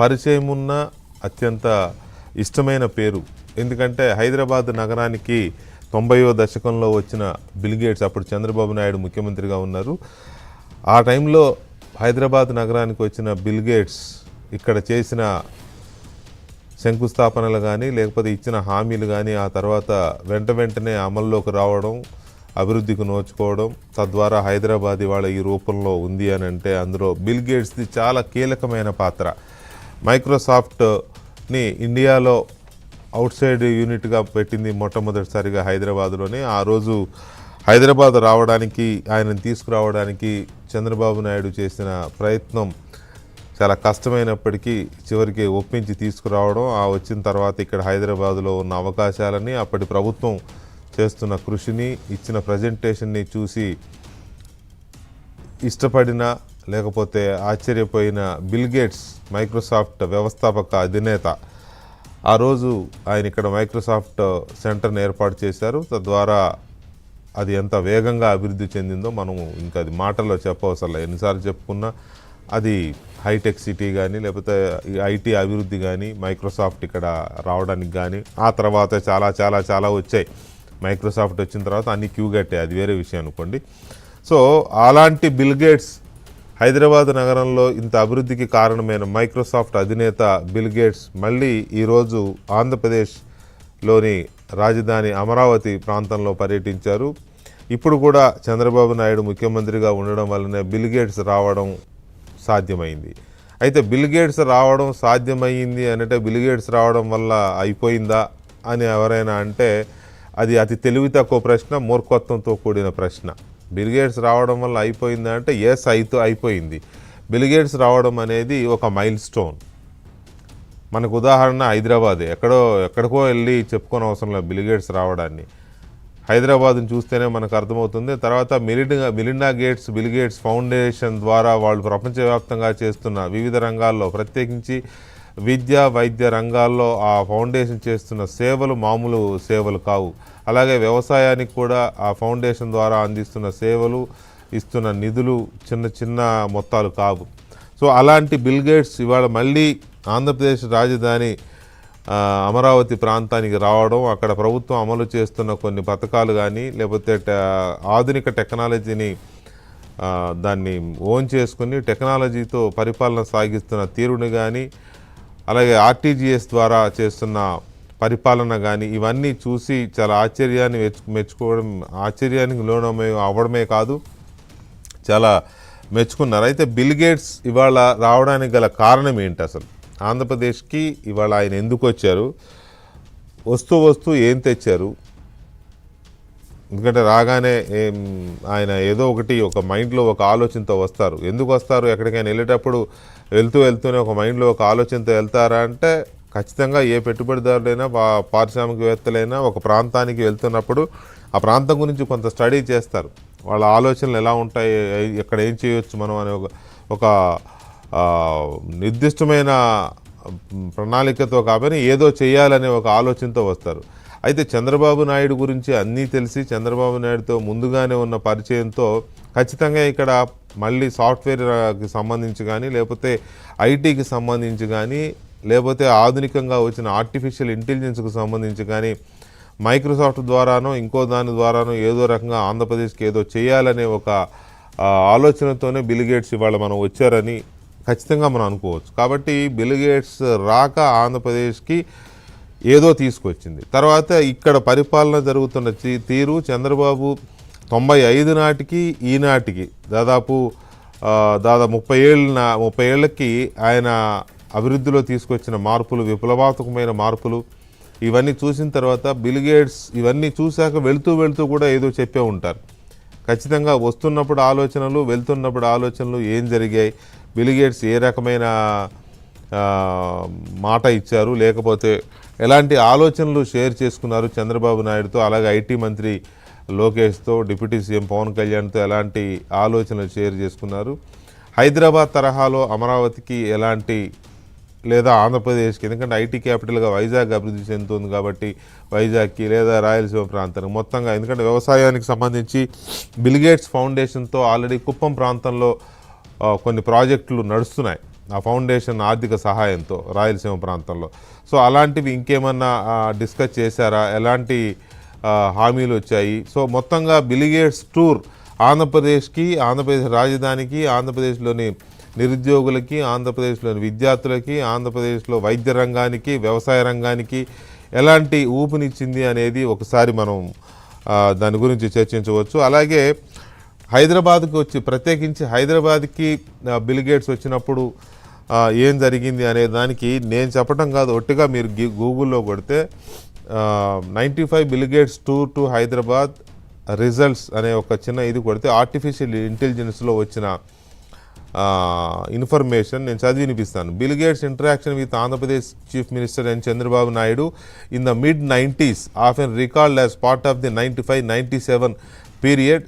పరిచయం ఉన్న అత్యంత ఇష్టమైన పేరు. ఎందుకంటే హైదరాబాద్ నగరానికి 90వ దశకంలో వచ్చిన బిల్ గేట్స్, అప్పుడు చంద్రబాబు నాయుడు ముఖ్యమంత్రిగా ఉన్నారు. ఆ టైంలో హైదరాబాద్ నగరానికి వచ్చిన బిల్ గేట్స్ ఇక్కడ చేసిన శంకుస్థాపనలు కానీ లేకపోతే ఇచ్చిన హామీలు కానీ ఆ తర్వాత వెంటనే అమల్లోకి రావడం, అభివృద్ధికి నోచుకోవడం, తద్వారా హైదరాబాద్ ఇవాళ ఈ రూపంలో ఉంది అని అంటే అందులో బిల్ గేట్స్ది చాలా కీలకమైన పాత్ర. మైక్రోసాఫ్ట్ని ఇండియాలో అవుట్ సైడ్ యూనిట్గా పెట్టింది మొట్టమొదటిసారిగా హైదరాబాద్లోనే. ఆ రోజు హైదరాబాద్ రావడానికి, ఆయనను తీసుకురావడానికి చంద్రబాబు నాయుడు చేసిన ప్రయత్నం చాలా కష్టమైనప్పటికీ చివరికి ఒప్పించి తీసుకురావడం, ఆ వచ్చిన తర్వాత ఇక్కడ హైదరాబాద్లో ఉన్న అవకాశాలని, అప్పటి ప్రభుత్వం చేస్తున్న కృషిని, ఇచ్చిన ప్రజెంటేషన్ని చూసి ఇష్టపడిన లేకపోతే ఆశ్చర్యపోయిన బిల్ గేట్స్, మైక్రోసాఫ్ట్ వ్యవస్థాపక అధినేత, ఆ రోజు ఆయన ఇక్కడ మైక్రోసాఫ్ట్ సెంటర్ని ఏర్పాటు చేశారు. తద్వారా అది ఎంత వేగంగా అభివృద్ధి చెందిందో మనము ఇంకా అది మాటల్లో చెప్పవసరం, ఎన్నిసార్లు చెప్పుకున్నా. అది హైటెక్ సిటీ కానీ లేకపోతే ఐటీ అభివృద్ధి కానీ, మైక్రోసాఫ్ట్ ఇక్కడ రావడానికి కానీ, ఆ తర్వాత చాలా చాలా చాలా వచ్చాయి. మైక్రోసాఫ్ట్ వచ్చిన తర్వాత అన్ని క్యూ కట్టాయి, అది వేరే విషయం అనుకోండి. సో అలాంటి బిల్ గేట్స్ హైదరాబాద్ నగరంలో ఇంత అభివృద్ధికి కారణమైన మైక్రోసాఫ్ట్ అధినేత బిల్ గేట్స్ మళ్ళీ ఈరోజు ఆంధ్రప్రదేశ్లోని రాజధాని అమరావతి ప్రాంతంలో పర్యటించారు. ఇప్పుడు కూడా చంద్రబాబు నాయుడు ముఖ్యమంత్రిగా ఉండడం వల్లనే బిల్ గేట్స్ రావడం సాధ్యమైంది. అయితే బిల్ గేట్స్ రావడం సాధ్యమైంది అంటే బిల్ గేట్స్ రావడం వల్ల అయిపోయిందా అని ఎవరైనా అంటే అది అతి తెలివి తక్కువ ప్రశ్న, మూర్ఖత్వంతో కూడిన ప్రశ్న. బిల్ గేట్స్ రావడం వల్ల అయిపోయిందా అంటే ఎస్, అయిపోయింది. బిల్ గేట్స్ రావడం అనేది ఒక మైల్ స్టోన్. మనకు ఉదాహరణ హైదరాబాదే, ఎక్కడికో వెళ్ళి చెప్పుకోని అవసరం లేదు బిల్ గేట్స్ రావడాన్ని. హైదరాబాద్ని చూస్తేనే మనకు అర్థమవుతుంది. తర్వాత Melinda gates, bill gates foundation ద్వారా వాళ్ళు ప్రపంచవ్యాప్తంగా చేస్తున్న వివిధ రంగాల్లో, ప్రత్యేకించి విద్య వైద్య రంగాల్లో ఆ ఫౌండేషన్ చేస్తున్న సేవలు మామూలు సేవలు కావు. అలాగే వ్యవసాయానికి కూడా ఆ ఫౌండేషన్ ద్వారా అందిస్తున్న సేవలు, ఇస్తున్న నిధులు చిన్న చిన్న మొత్తాలు కావు. సో అలాంటి బిల్ గేట్స్ ఇవాళ మళ్ళీ ఆంధ్రప్రదేశ్ రాజధాని అమరావతి ప్రాంతానికి రావడం, అక్కడ ప్రభుత్వం అమలు చేస్తున్న కొన్ని పథకాలు కానీ లేకపోతే ఆధునిక టెక్నాలజీని దాన్ని ఓన్ చేసుకుని టెక్నాలజీతో పరిపాలన సాగిస్తున్న తీరుని కానీ, అలాగే ఆర్టీజీఎస్ ద్వారా చేస్తున్న పరిపాలన కానీ, ఇవన్నీ చూసి చాలా ఆశ్చర్యాన్ని మెచ్చుకోవడం, ఆశ్చర్యానికి లోనమే అవ్వడమే కాదు చాలా మెచ్చుకున్నారు. అయితే బిల్ గేట్స్ ఇవాళ రావడానికి గల కారణం ఏంటి అసలు? ఆంధ్రప్రదేశ్కి ఇవాళ ఆయన ఎందుకు వచ్చారు? వస్తూ ఏం తెచ్చారు? ఎందుకంటే రాగానే ఆయన ఏదో ఒక మైండ్లో ఒక ఆలోచనతో వస్తారు. ఎందుకు వస్తారు? ఎక్కడికైనా వెళ్ళేటప్పుడు వెళ్తూనే ఒక మైండ్లో ఒక ఆలోచనతో వెళ్తారా అంటే ఖచ్చితంగా ఏ పెట్టుబడిదారులైనా పారిశ్రామికవేత్తలైనా ఒక ప్రాంతానికి వెళ్తున్నప్పుడు ఆ ప్రాంతం గురించి కొంత స్టడీ చేస్తారు. వాళ్ళ ఆలోచనలు ఎలా ఉంటాయి, ఎక్కడ ఏం చేయొచ్చు మనం అనే ఒక నిర్దిష్టమైన ప్రణాళికతో కాబట్టి ఏదో చేయాలనే ఒక ఆలోచనతో వస్తారు. అయితే చంద్రబాబు నాయుడు గురించి అన్నీ తెలిసి చంద్రబాబు నాయుడుతో ముందుగానే ఉన్న పరిచయంతో ఖచ్చితంగా ఇక్కడ మళ్ళీ సాఫ్ట్వేర్కి సంబంధించి కానీ లేకపోతే ఐటీకి సంబంధించి కానీ లేకపోతే ఆధునికంగా వచ్చిన ఆర్టిఫిషియల్ ఇంటెలిజెన్స్కి సంబంధించి కానీ మైక్రోసాఫ్ట్ ద్వారానో ఇంకో దాని ద్వారానో ఏదో రకంగా ఆంధ్రప్రదేశ్కి ఏదో చేయాలనే ఒక ఆలోచనతోనే బిల్ గేట్స్ ఇవాళ మనం వచ్చారని ఖచ్చితంగా మనం అనుకోవచ్చు. కాబట్టి బిల్ గేట్స్ రాక ఆంధ్రప్రదేశ్కి ఏదో తీసుకొచ్చింది. తర్వాత ఇక్కడ పరిపాలన జరుగుతున్న తీరు చంద్రబాబు 95 నాటికి ఈనాటికి దాదాపు 30 ఏళ్ళకి ఆయన అభివృద్ధిలో తీసుకొచ్చిన మార్పులు, విప్లవాత్మకమైన మార్పులు, ఇవన్నీ చూసిన తర్వాత బిల్ గేట్స్ ఇవన్నీ చూశాక వెళుతూ కూడా ఏదో చెప్పే ఉంటారు. ఖచ్చితంగా వస్తున్నప్పుడు ఆలోచనలు, వెళ్తున్నప్పుడు ఆలోచనలు ఏం జరిగాయి, బిల్ గేట్స్ ఏ రకమైన మాట ఇచ్చారు, లేకపోతే ఎలాంటి ఆలోచనలు షేర్ చేసుకున్నారు చంద్రబాబు నాయుడుతో, అలాగే ఐటీ మంత్రి లోకేష్తో, డిప్యూటీ సీఎం పవన్ కళ్యాణ్తో ఎలాంటి ఆలోచనలు షేర్ చేసుకున్నారు, హైదరాబాద్ తరహాలో అమరావతికి ఎలాంటి లేదా ఆంధ్రప్రదేశ్కి, ఎందుకంటే ఐటీ క్యాపిటల్గా వైజాగ్ అభివృద్ధి చెందుతుంది కాబట్టి వైజాగ్కి లేదా రాయలసీమ ప్రాంతానికి మొత్తంగా, ఎందుకంటే వ్యవసాయానికి సంబంధించి బిల్ గేట్స్ ఫౌండేషన్తో ఆల్రెడీ కుప్పం ప్రాంతంలో కొన్ని ప్రాజెక్టులు నడుస్తున్నాయి. ఆ ఫౌండేషన్ ఆర్థిక సహాయంతో రాయలసీమ ప్రాంతంలో. సో అలాంటివి ఇంకేమన్నా డిస్కస్ చేశారా, ఎలాంటి హామీలు వచ్చాయి? సో మొత్తంగా బిల్ గేట్స్ టూర్ ఆంధ్రప్రదేశ్కి, ఆంధ్రప్రదేశ్ రాజధానికి, ఆంధ్రప్రదేశ్లోని నిరుద్యోగులకి, ఆంధ్రప్రదేశ్లోని విద్యార్థులకి, ఆంధ్రప్రదేశ్లో వైద్య రంగానికి, వ్యవసాయ రంగానికి ఎలాంటి ఊపునిచ్చింది అనేది ఒకసారి మనం దాని గురించి చర్చించవచ్చు. అలాగే హైదరాబాద్కి వచ్చి, ప్రత్యేకించి హైదరాబాద్కి బిల్ గేట్స్ వచ్చినప్పుడు ఏం జరిగింది అనే దానికి నేను చెప్పడం కాదు, ఒట్టిగా మీరు గూగుల్లో కొడితే 95 bill gates tour to Hyderabad results అనే ఒక చిన్న ఇది కొడితే ఆర్టిఫిషియల్ ఇంటెలిజెన్స్లో వచ్చిన ఇన్ఫర్మేషన్ నేను చదివి వినిపిస్తాను. Bill Gates interaction with Andhra Pradesh chief minister N Chandrababu Naidu in the mid-90s often recalled as part of the 95-97 period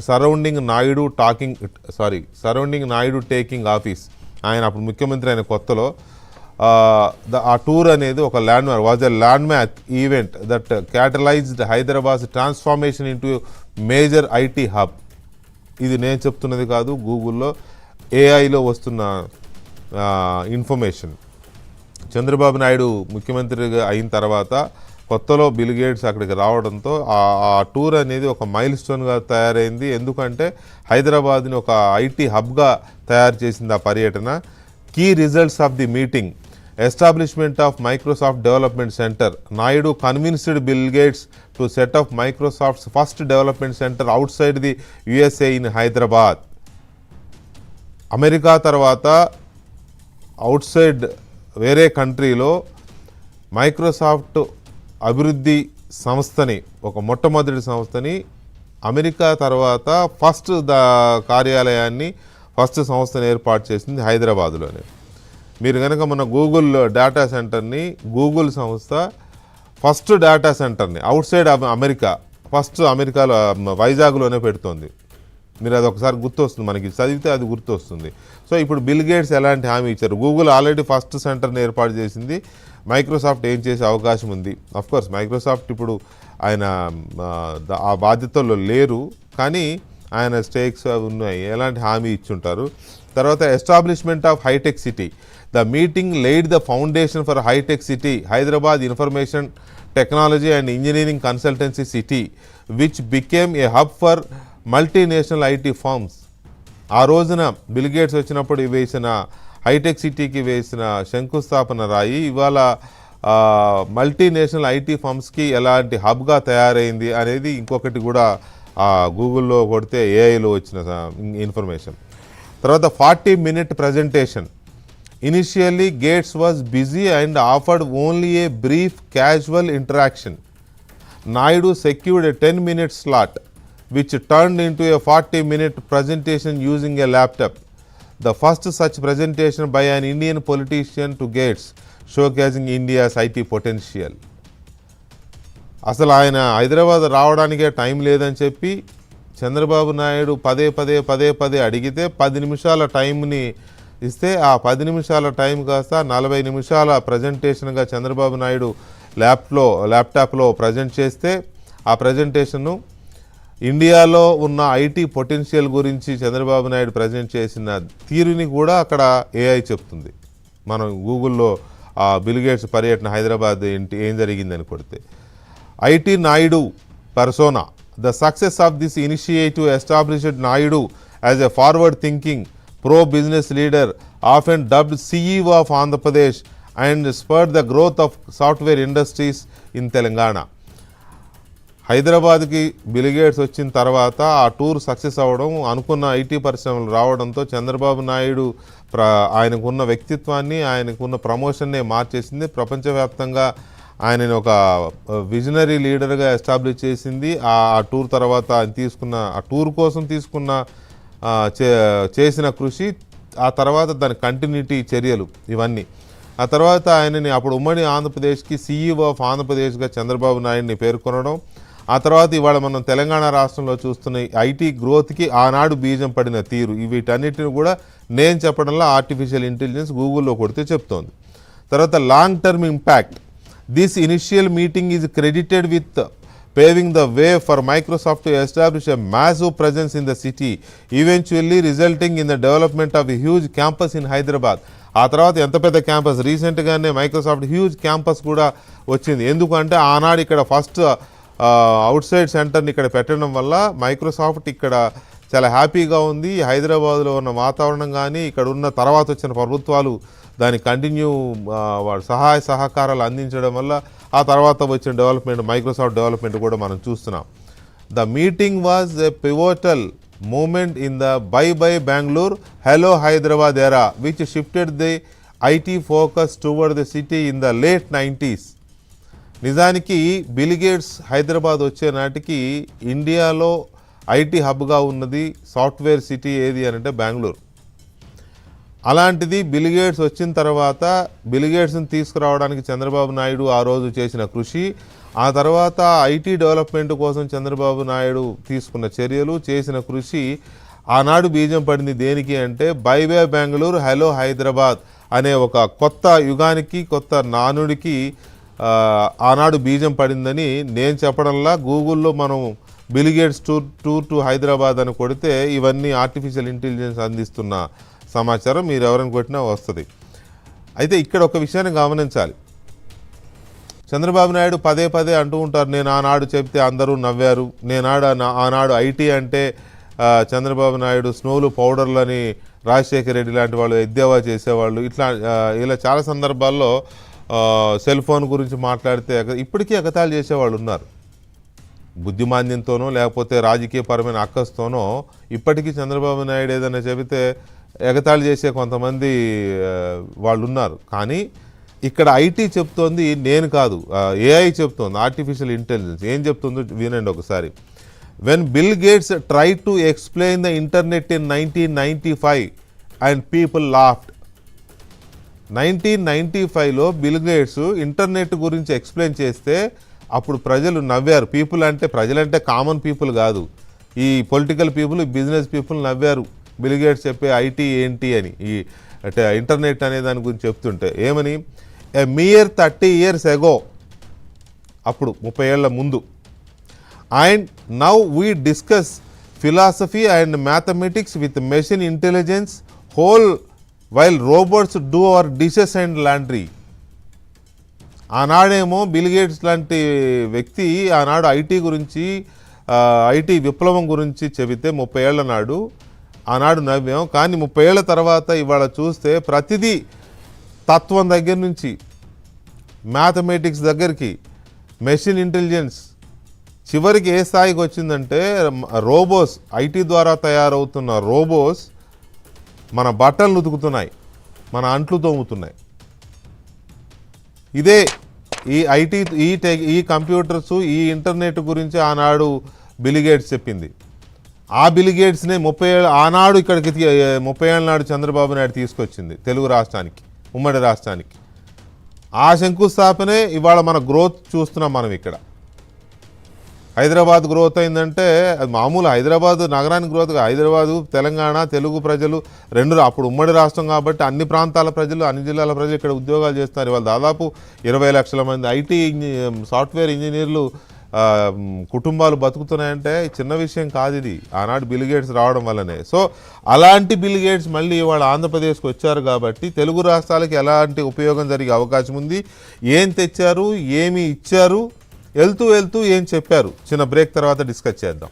surrounding Naidu taking office. ఆయన అప్పుడు ముఖ్యమంత్రి అయిన కొత్తలో ఆ టూర్ అనేది ఒక landmark event that catalysed Hyderabad transformation into major IT hub. ఇది నేను చెప్తున్నది కాదు, గూగుల్లో ఏఐలో వస్తున్న ఇన్ఫర్మేషన్. చంద్రబాబు నాయుడు ముఖ్యమంత్రిగా అయిన తర్వాత కొత్తలో బిల్ గేట్స్ అక్కడికి రావడంతో ఆ టూర్ అనేది ఒక మైల్ స్టోన్గా తయారైంది. ఎందుకంటే హైదరాబాద్ని ఒక ఐటీ హబ్గా తయారు చేసింది ఆ పర్యటన. Key results of the meeting: establishment of Microsoft development centre. Naidu convinced Bill Gates to set up Microsoft's first development centre outside the USA in Hyderabad. America తర్వాత అవుట్ సైడ్ వేరే కంట్రీలో మైక్రోసాఫ్ట్ అభివృద్ధి సంస్థని, ఒక మొట్టమొదటి సంస్థని, అమెరికా తర్వాత ఫస్ట్ కార్యాలయాన్ని, ఫస్ట్ సంస్థను ఏర్పాటు చేసింది హైదరాబాదులోనే. మీరు కనుక మన గూగుల్ డేటా సెంటర్ని, గూగుల్ సంస్థ ఫస్ట్ డేటా సెంటర్ని అవుట్ సైడ్ అమెరికా, ఫస్ట్ అమెరికాలో వైజాగ్లోనే పెడుతోంది. మీరు అది ఒకసారి గుర్తొస్తుంది, మనకి చదివితే అది గుర్తొస్తుంది. సో ఇప్పుడు బిల్ గేట్స్ ఎలాంటి హామీ ఇచ్చారు? గూగుల్ ఆల్రెడీ ఫస్ట్ సెంటర్ని ఏర్పాటు చేసింది. మైక్రోసాఫ్ట్ ఏం చేసే అవకాశం ఉంది? అఫ్కోర్స్ మైక్రోసాఫ్ట్ ఇప్పుడు ఆయన ఆ బాధ్యతల్లో లేరు, కానీ ఆయన స్టేక్స్ ఉన్నాయి, ఎలాంటి హామీ ఇచ్చుంటారు. తర్వాత establishment of hitech city. The meeting laid the foundation for high-tech city, Hyderabad Information Technology and Engineering Consultancy City, which became a hub for multinational IT firms. ఆ రోజున బిల్ గేట్స్ వచ్చినప్పుడు వేసిన హైటెక్ సిటీకి వేసిన శంకుస్థాపన రాయి ఇవాళ మల్టీనేషనల్ ఐటీ ఫర్మ్స్కి ఎలాంటి హబ్గా తయారైంది అనేది ఇంకొకటి కూడా గూగుల్లో కొడితే ఏఐలో వచ్చిన ఇన్ఫర్మేషన్. తర్వాత 40-minute presentation. Initially, Gates was busy and offered only a brief casual interaction. Naidu secured a 10-minute slot, which turned into a 40-minute presentation using a laptop. The first such presentation by an Indian politician to Gates, showcasing India's IT potential. అసలు ఆయన Hyderabad రావడానికే time లేదని చెప్పి చంద్రబాబు నాయుడు పదే అడిగితే 10 నిమిషాల టైంని ఇస్తే ఆ 10 నిమిషాల టైం కాస్త 40 నిమిషాల ప్రజెంటేషన్గా చంద్రబాబు నాయుడు ల్యాప్టాప్లో ప్రజెంట్ చేస్తే ఆ ప్రజెంటేషను ఇండియాలో ఉన్న ఐటీ పొటెన్షియల్ గురించి చంద్రబాబు నాయుడు ప్రజెంట్ చేసిన తీరుని కూడా అక్కడ ఏఐ చెప్తుంది. మనం గూగుల్లో బిల్ గేట్స్ పర్యటన హైదరాబాద్ ఏం జరిగిందని కొడితే IT Naidu persona. The success of this initiative established Naidu as a forward-thinking, pro-business leader, often dubbed CEO of Andhra Pradesh, and spurred the growth of software industries in Telangana. హైదరాబాద్కి bill gates వచ్చిన తర్వాత ఆ tour success అవ్వడం, అనుకున్న IT పరిశ్రమలు రావడంతో చంద్రబాబు నాయుడు ఆయనకున్న వ్యక్తిత్వాన్ని, ఆయనకున్న ప్రమోషన్నే మార్చేసింది. ప్రపంచవ్యాప్తంగా ఆయనని ఒక విజనరీ లీడర్గా ఎస్టాబ్లిష్ చేసింది. ఆ టూర్ తర్వాత ఆయన ఆ టూర్ కోసం చేసిన కృషి, ఆ తర్వాత దాని కంటిన్యూటీ చర్యలు, ఇవన్నీ. ఆ తర్వాత ఆయనని అప్పుడు ఉమ్మడి ఆంధ్రప్రదేశ్కి CEO ఆఫ్ ఆంధ్రప్రదేశ్గా చంద్రబాబు నాయుడిని పేర్కొనడం. ఆ తర్వాత ఇవాళ మనం తెలంగాణ రాష్ట్రంలో చూస్తున్న ఐటీ గ్రోత్కి ఆనాడు బీజం పడిన తీరు, వీటన్నిటిని కూడా నేను చెప్పడంలో ఆర్టిఫిషియల్ ఇంటెలిజెన్స్ గూగుల్లో కొడితే చెప్తోంది. తర్వాత long term impact. This initial meeting is credited with paving the way for Microsoft to establish a massive presence in the city, eventually resulting in the development of a huge campus in Hyderabad. ఆ తర్వాత ఎంత పెద్ద campus, రీసెంట్గానే Microsoft huge campus కూడా వచ్చింది. ఎందుకంటే ఆనాడు ఇక్కడ ఫస్ట్ అవుట్ సైడ్ సెంటర్ని ఇక్కడ పెట్టడం వల్ల మైక్రోసాఫ్ట్ ఇక్కడ చాలా హ్యాపీగా ఉంది. హైదరాబాద్లో ఉన్న వాతావరణం కానీ ఇక్కడ ఉన్న తర్వాత వచ్చిన ప్రభుత్వాలు దాని కంటిన్యూ సహాయ సహకారాలు అందించడం వల్ల ఆ తర్వాత వచ్చిన డెవలప్మెంట్, మైక్రోసాఫ్ట్ డెవలప్మెంట్ కూడా మనం చూస్తున్నాం. The meeting was a pivotal moment in the bye Bengaluru hello Hyderabad era which shifted the IT focus toward the city in the late 90s. నిజానికి బిల్ గేట్స్ హైదరాబాద్ వచ్చే నాటికి ఇండియాలో ఐటీ హబ్గా ఉన్నది సాఫ్ట్వేర్ సిటీ ఏది అని అంటే బెంగళూరు. అలాంటిది బిల్ గేట్స్ వచ్చిన తర్వాత బిల్ గేట్స్ని తీసుకురావడానికి చంద్రబాబు నాయుడు ఆ రోజు చేసిన కృషి, ఆ తర్వాత ఐటీ డెవలప్మెంట్ కోసం చంద్రబాబు నాయుడు తీసుకున్న చర్యలు, చేసిన కృషి ఆనాడు బీజం పడింది. దేనికి అంటే బై బెంగళూరు హలో హైదరాబాద్ అనే ఒక కొత్త యుగానికి, కొత్త నానుడికి ఆనాడు బీజం పడిందని నేను చెప్పడంలా గూగుల్లో మనం bill gates tour to Hyderabad అని కొడితే ఇవన్నీ ఆర్టిఫిషియల్ ఇంటెలిజెన్స్ అందిస్తున్న సమాచారం మీరు ఎవరైనా కొట్టినా వస్తుంది. అయితే ఇక్కడ ఒక విషయాన్ని గమనించాలి. చంద్రబాబు నాయుడు పదే పదే అంటూ ఉంటారు, నేను ఆనాడు చెప్తే అందరూ నవ్వారు, ఆనాడు ఐటీ అంటే చంద్రబాబు నాయుడు స్నోలు పౌడర్లని రాజశేఖర రెడ్డి లాంటి వాళ్ళు ఎద్దేవా చేసేవాళ్ళు, ఇలా చాలా సందర్భాల్లో సెల్ ఫోన్ గురించి మాట్లాడితే ఇప్పటికీ ఎగతాళి చేసేవాళ్ళు ఉన్నారు. బుద్ధిమాంద్యంతోనో లేకపోతే రాజకీయపరమైన అక్కస్తోనో ఇప్పటికీ చంద్రబాబు నాయుడు ఏదైనా చెబితే ఎగతాళి చేసే కొంతమంది వాళ్ళు ఉన్నారు. కానీ ఇక్కడ ఐటీ చెప్తోంది, నేను కాదు, ఏఐ చెప్తోంది, ఆర్టిఫిషియల్ ఇంటెలిజెన్స్ ఏం చెప్తుందో వినండి ఒకసారి. When Bill Gates try to explain the internet in 1995 and people laughed. 1995లో బిల్ గేట్స్ ఇంటర్నెట్ గురించి ఎక్స్ప్లెయిన్ చేస్తే అప్పుడు ప్రజలు నవ్వారు. పీపుల్ అంటే ప్రజలంటే కామన్ పీపుల్ కాదు, ఈ పొలిటికల్ పీపుల్, బిజినెస్ పీపుల్ నవ్వారు బిల్ గేట్స్ చెప్పే ఐటీ ఏంటి అని, ఈ అంటే ఇంటర్నెట్ అనే దాని గురించి చెప్తుంటే. ఏమని, ఏ మియర్ 30 years ago, అప్పుడు 30 ఏళ్ల ముందు, and now we discuss philosophy and mathematics with machine intelligence whole while robots do our dishes and laundry. ఆనాడేమో బిల్ గేట్స్ లాంటి వ్యక్తి ఆనాడు ఐటీ గురించి, ఐటీ విప్లవం గురించి చెబితే 30 ఏళ్ల నాడు ఆనాడు నవ్వాం. కానీ 30 ఏళ్ల తర్వాత ఇవాళ చూస్తే ప్రతిదీ తత్వం దగ్గర నుంచి మ్యాథమెటిక్స్ దగ్గరికి, మెషిన్ ఇంటెలిజెన్స్, చివరికి ఏ స్థాయికి వచ్చిందంటే రోబోస్, ఐటీ ద్వారా తయారవుతున్న రోబోస్ మన బట్టలు ఉతుకుతున్నాయి, మన అంట్లు తోముతున్నాయి. ఇదే ఈ ఐటీ, ఈ కంప్యూటర్స్, ఈ ఇంటర్నెట్ గురించి ఆనాడు బిల్ గేట్స్ చెప్పింది. ఆ బిల్ గేట్స్నే 30 ఏళ్ళ ఆనాడు ఇక్కడికి 30 ఏళ్ళ నాడు చంద్రబాబు నాయుడు తీసుకొచ్చింది తెలుగు రాష్ట్రానికి, ఉమ్మడి రాష్ట్రానికి. ఆ శంకుస్థాపనే ఇవాళ మన గ్రోత్ చూస్తున్నాం. మనం ఇక్కడ హైదరాబాద్ గ్రోత్ అయిందంటే అది మామూలు హైదరాబాద్ నగరానికి గ్రోత్, హైదరాబాదు, తెలంగాణ, తెలుగు ప్రజలు రెండు, అప్పుడు ఉమ్మడి రాష్ట్రం కాబట్టి అన్ని ప్రాంతాల ప్రజలు, అన్ని జిల్లాల ప్రజలు ఇక్కడ ఉద్యోగాలు చేస్తున్నారు. ఇవాళ దాదాపు 20 లక్షల మంది ఐటీ సాఫ్ట్వేర్ ఇంజనీర్లు కుటుంబాలు బతుకుతున్నాయంటే చిన్న విషయం కాదు ఇది, ఆనాడు బిల్ గేట్స్ రావడం వల్లనే. సో అలాంటి బిల్ గేట్స్ మళ్ళీ ఇవాళ ఆంధ్రప్రదేశ్కి వచ్చారు కాబట్టి తెలుగు రాష్ట్రాలకి ఎలాంటి ఉపయోగం జరిగే అవకాశం ఉంది, ఏం తెచ్చారు, ఏమి ఇచ్చారు, వెళ్తూ ఏం చెప్పారు, చిన్న బ్రేక్ తర్వాత డిస్కస్ చేద్దాం.